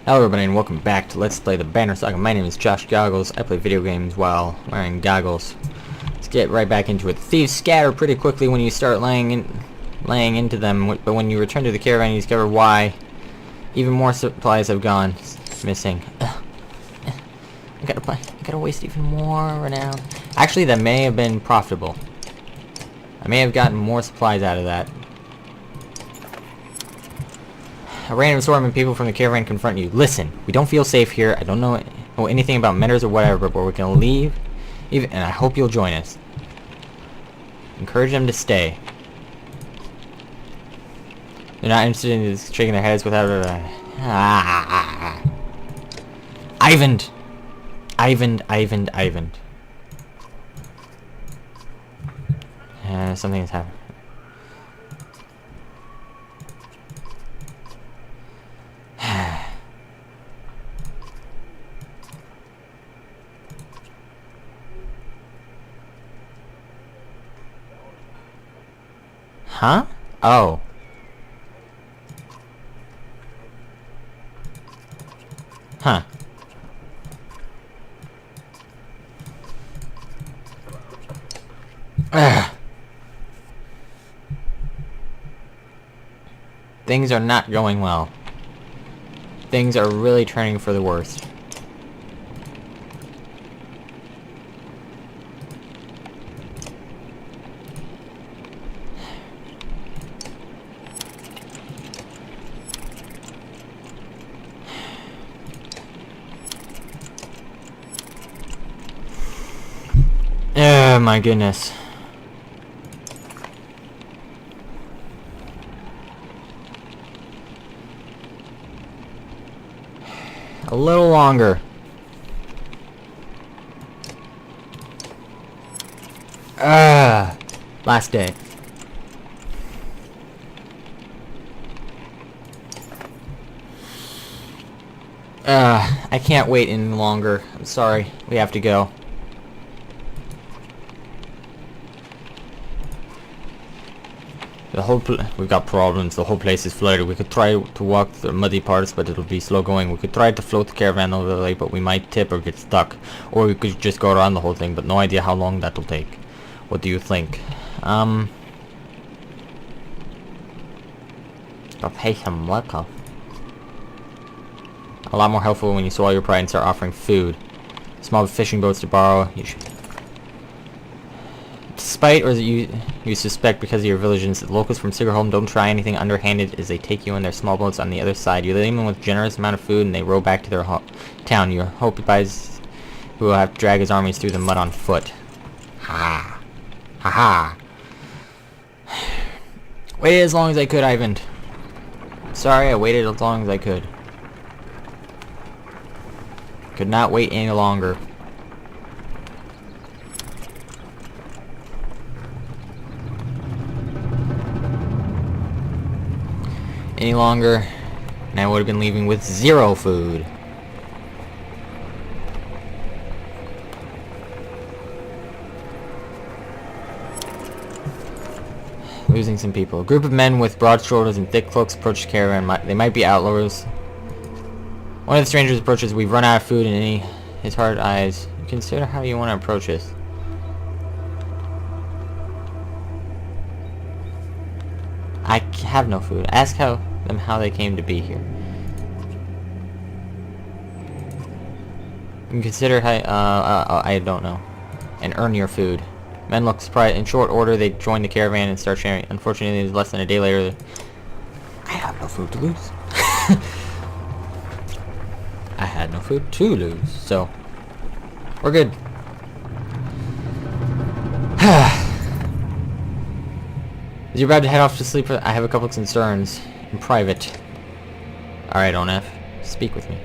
Hello everybody and welcome back to Let's Play the Banner Saga. My name is JoshGoggles. I play video games while wearing goggles. Let's get right back into it. The thieves scatter pretty quickly when you start laying into them, but when you return to the caravan you discover why even more supplies have gone missing. I gotta waste even more renown. Actually, that may have been profitable. I may have gotten more supplies out of that. A random swarm of people from the caravan confront you. Listen, we don't feel safe here. I don't know anything about mentors or whatever, but we're gonna leave, and I hope you'll join us. Encourage them to stay. They're not interested in just shaking their heads without Ivan. Something has happened. Huh? Oh. Huh. Ugh. Things are not going well. Things are really turning for the worst. Oh my goodness. A little longer. Last day. I can't wait any longer. I'm sorry. We have to go. We've got problems. The whole place is flooded. We could try to walk the muddy parts, but it'll be slow going. We could try to float the caravan over the lake, but we might tip or get stuck. Or we could just go around the whole thing, but no idea how long that'll take. What do you think? I'll pay some welcome. A lot more helpful when you swallow your pride and start offering food. Small fishing boats to borrow. You should. Despite, or you suspect because of your vigilance, the locals from Sigerholm don't try anything underhanded as they take you in their small boats on the other side. You leave them with a generous amount of food and they row back to their town. You hope he buys who will have to drag his armies through the mud on foot. Ha. Ha ha. Waited as long as I could, Ivan. Sorry, I waited as long as I could. Could not wait any longer. Any longer, and I would have been leaving with 0 food. Losing some people. A group of men with broad shoulders and thick cloaks approach the caravan. They might be outlaws. One of the strangers approaches. We've run out of food, and his hard eyes. Consider how you want to approach us. I have no food. Ask them how they came to be here. You can consider how I don't know. And earn your food. Men look surprised. In short order, they join the caravan and start sharing. Unfortunately, less than a day later, I have no food to lose. I had no food to lose, so we're good. As you're about to head off to sleep, I have a couple of concerns in private. Alright, Onef, speak with me.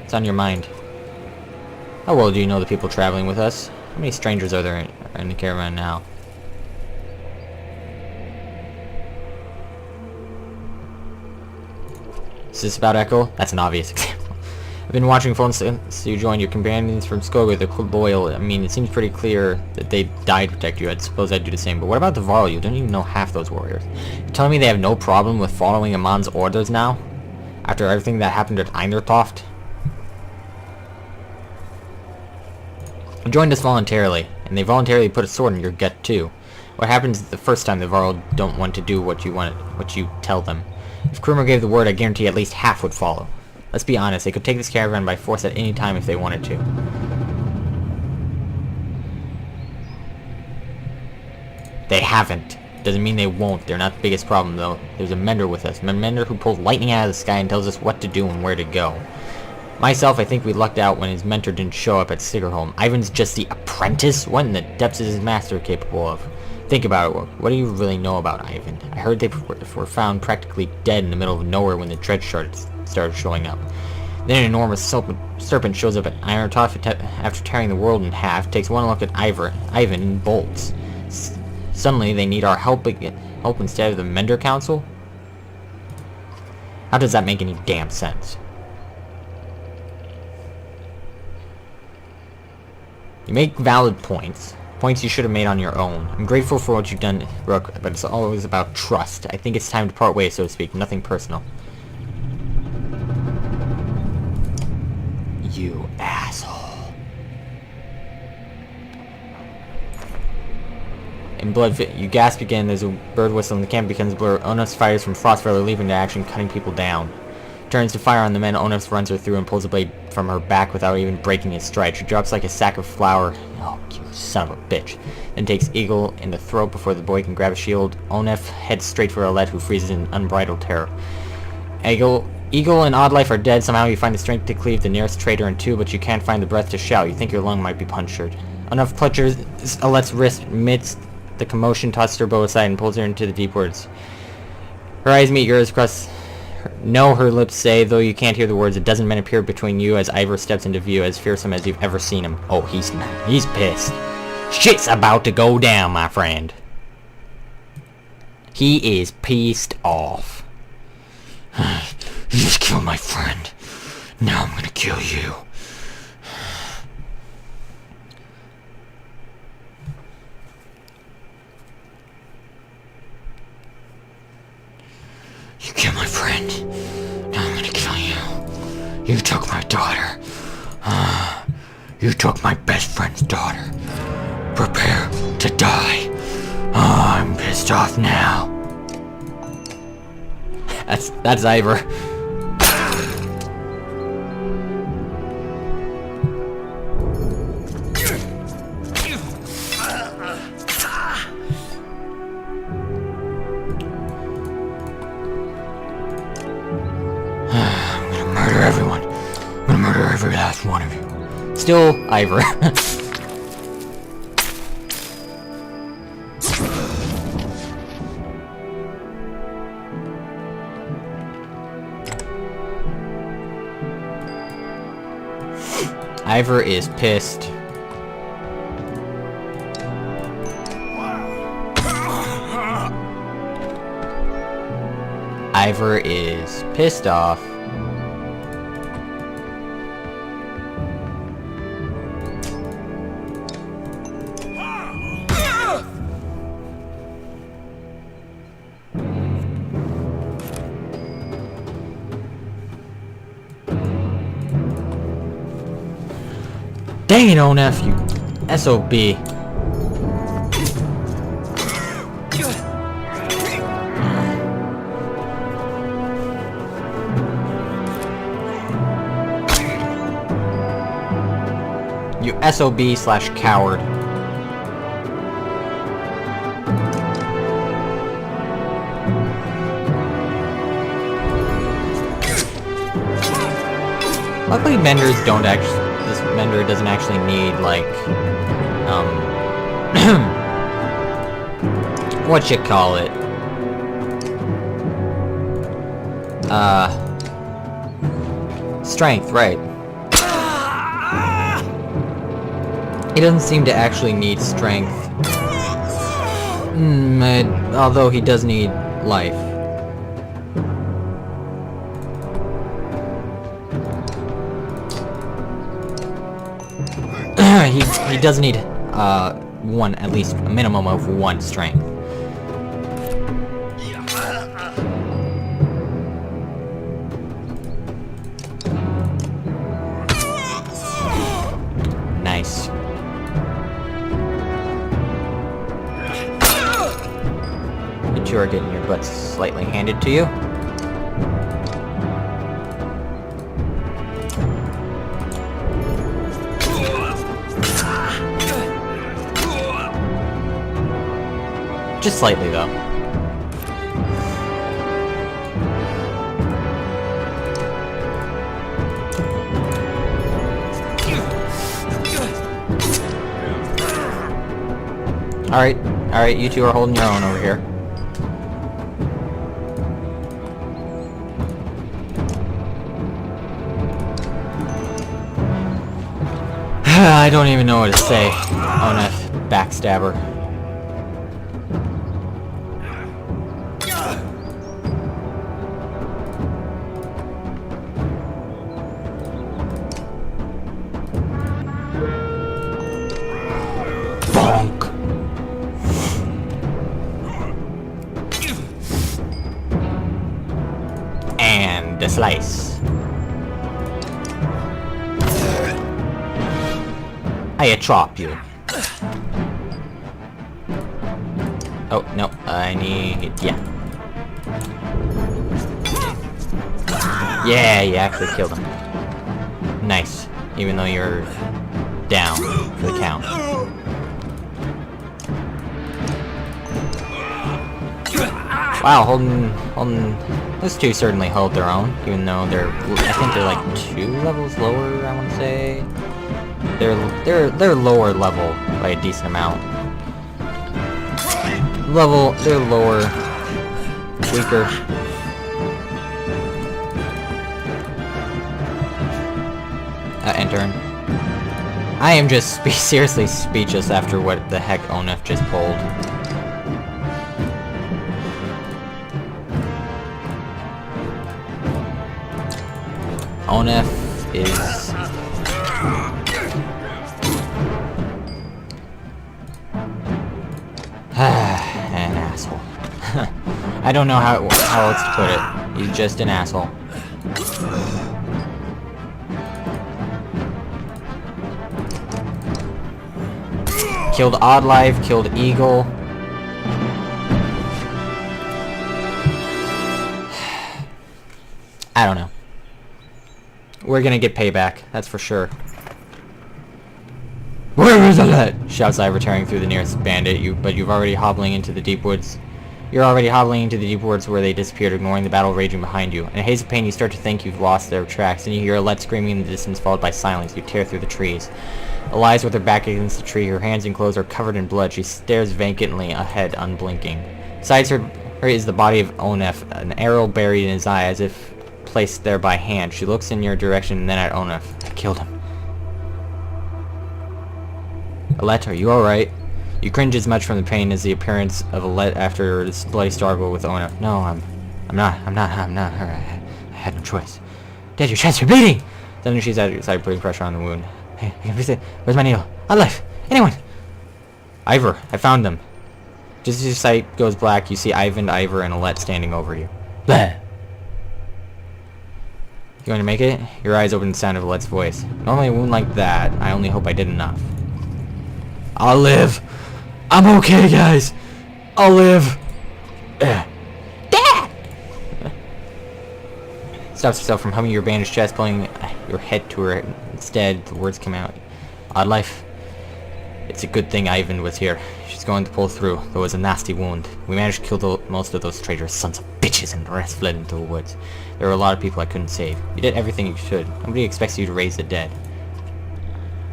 What's on your mind? How well do you know the people traveling with us? How many strangers are there in the caravan now? Is this about Echo? That's an obvious example. I've been watching phones since you joined your companions from Skoga. They're loyal. I mean, it seems pretty clear that they died to protect you. I suppose I'd do the same. But what about the Varl? You don't even know half those warriors. You're telling me they have no problem with following Amon's orders now? After everything that happened at Eindertoft? You joined us voluntarily, and they voluntarily put a sword in your gut too. What happens the first time the Varl don't want to do what you tell them? If Krumer gave the word, I guarantee at least half would follow. Let's be honest, they could take this caravan by force at any time if they wanted to. They haven't. Doesn't mean they won't. They're not the biggest problem, though. There's a mender with us. A mender who pulls lightning out of the sky and tells us what to do and where to go. Myself, I think we lucked out when his mentor didn't show up at Stiggerholm. Ivan's just the apprentice? What in the depths is his master capable of? Think about it. What do you really know about Ivan? I heard they were found practically dead in the middle of nowhere when the dredge started showing up. Then an enormous serpent shows up at Eindertoft after tearing the world in half, takes one look at Ivan and bolts. Suddenly, they need our help instead of the Mender Council? How does that make any damn sense? You make valid points. Points you should have made on your own. I'm grateful for what you've done, Rook, but it's always about trust. I think it's time to part ways, so to speak. Nothing personal. You asshole. In Bloodfit, you gasp again. There's a bird whistle and the camp becomes a blur. Onus fires from Frostfeller, leaping into action, cutting people down. Turns to fire on the men. Onus runs her through and pulls a blade from her back without even breaking his stride. She drops like a sack of flour. Oh, you son of a bitch. Then takes Eagle in the throat before the boy can grab a shield. Onef heads straight for Alette, who freezes in unbridled terror. Eagle and Oddlife are dead. Somehow you find the strength to cleave the nearest traitor in two, but you can't find the breath to shout. You think your lung might be punctured. Onef clutches Alette's wrist amidst the commotion, tosses her bow aside, and pulls her into the deep woods. Her eyes meet yours across... No, her lips say, though you can't hear the words. A dozen men appear between you as Ivar steps into view, as fearsome as you've ever seen him. Oh, he's mad. He's pissed. Shit's about to go down, my friend. He is pissed off. You just killed my friend. Now I'm gonna kill you. You killed my friend. Now I'm gonna kill you. You took my daughter. You took my best friend's daughter. Prepare to die. I'm pissed off now. That's Ivar. Everyone. I'm gonna murder every last one of you. Still, Ivar. Ivar is pissed. Ivar is pissed off. Dang it, Onef, you SOB. You SOB/coward. Luckily, Menders don't actually... This Mender doesn't actually need, like, what you call it? Strength, right. He doesn't seem to actually need strength. Although he does need life. He does need one, at least a minimum of one strength. two are getting your butts slightly handed to you. Just slightly, though. Alright, you two are holding your own over here. I don't even know what to say. Onef, backstabber. Bonk. And a slice. I chop you. Oh, no, I need... yeah. Yeah, you actually killed him. Nice. Even though you're down for the count. Wow, holding... Those two certainly hold their own, even though they're... I think they're like 2 levels lower, I want to say. They're lower level by a decent amount. They're lower, weaker. Intern. I am just seriously speechless after what the heck Onef just pulled. Onef is... an asshole. I don't know how else to put it. He's just an asshole. Killed Oddlife, killed Eagle. I don't know. We're gonna get payback, that's for sure. Where is Alette? Shouts Ivar, tearing through the nearest bandit. But you're already hobbling into the deep woods. You're already hobbling into the deep woods where they disappeared, ignoring the battle raging behind you. In a haze of pain, you start to think you've lost their tracks, and you hear Alette screaming in the distance, followed by silence. You tear through the trees. Lies with her back against the tree. Her hands and clothes are covered in blood. She stares vacantly ahead, unblinking. Besides her is the body of Onef, an arrow buried in his eye, as if placed there by hand. She looks in your direction and then at Onef. I killed him. Alette, are you alright? You cringe as much from the pain as the appearance of Alette after this bloody struggle with Onef. No, I'm not her. I had no choice. Dad, your chest, you're bleeding! Suddenly she's at your side, putting pressure on the wound. Hey, where's my needle? Oddlife! Anyone! Ivar, I found them. Just as your sight goes black, you see Ivan, Ivar, and Alette standing over you. Bleh! You going to make it? Your eyes open to the sound of Alette's voice. Normally a wound like that, I only hope I did enough. I'll live! I'm okay, guys! I'll live! Dad! Stops herself from humming your bandaged chest, pulling your head to her. Instead, the words come out. Oddlife. It's a good thing Ivan was here. She's going to pull through. There was a nasty wound. We managed to kill most of those traitors, sons of bitches, and the rest fled into the woods. There were a lot of people I couldn't save. You did everything you should. Nobody expects you to raise the dead.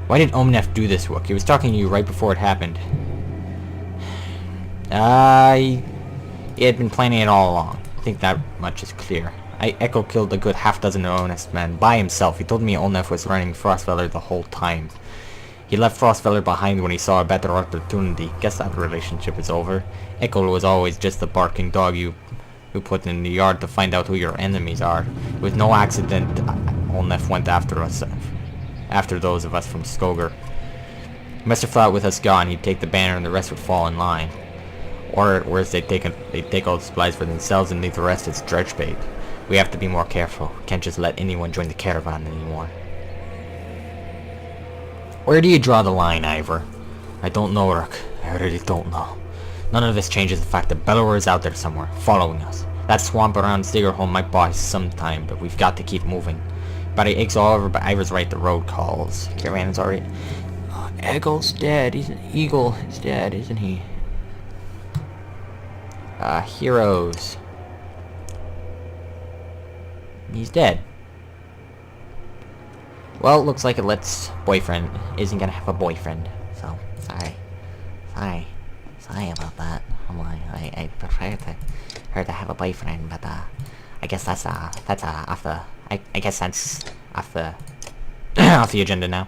Why did Omnef do this, Wook? He was talking to you right before it happened. He had been planning it all along. I think that much is clear. Echo killed a good half-dozen honest men by himself. He told me Olnef was running Frostfeller the whole time. He left Frostfeller behind when he saw a better opportunity. Guess that relationship is over. Echo was always just the barking dog you put in the yard to find out who your enemies are. With no accident, Olnef went after us. After those of us from Skoger. Mr. Flat with us gone, he'd take the banner and the rest would fall in line. Or worse, they'd take all the supplies for themselves and leave the rest as dredge bait. We have to be more careful. Can't just let anyone join the caravan anymore. Where do you draw the line, Ivar? I don't know, Rook. I really don't know. None of this changes the fact that Bellower is out there somewhere, following us. That swamp around Diggerholm might buy some time, but we've got to keep moving. But it aches all over, but Ivar's right, the road calls. Caravan is already... Oh, Eagle's dead. Eagle is dead, isn't he? Heroes. He's dead. Well, looks like Alette's boyfriend isn't gonna have a boyfriend. So, sorry. Sorry about that. I prefer her to have a boyfriend, but I guess that's off the... I guess that's off the off the agenda now.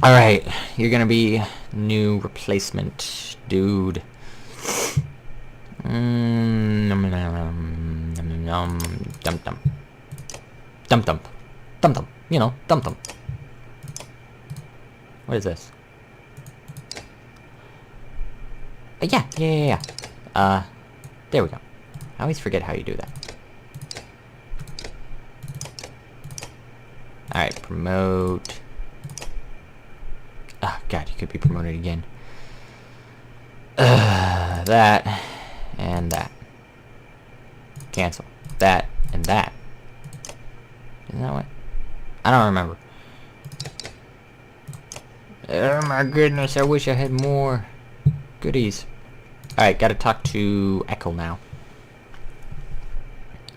Alright, you're gonna be new replacement dude. Dum dum. You know, dum dum. What is this? Yeah. There we go. I always forget how you do that. Alright, promote. Oh god, you could be promoted again. That and that. Cancel. That and that. Isn't that what? I don't remember. Oh my goodness, I wish I had more goodies. Alright, gotta talk to Echo now.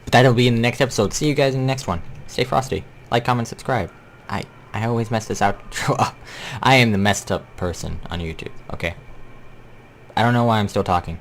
But that'll be in the next episode. See you guys in the next one. Stay frosty. Like, comment, subscribe. I always mess this out. I am the messed up person on YouTube. Okay. I don't know why I'm still talking.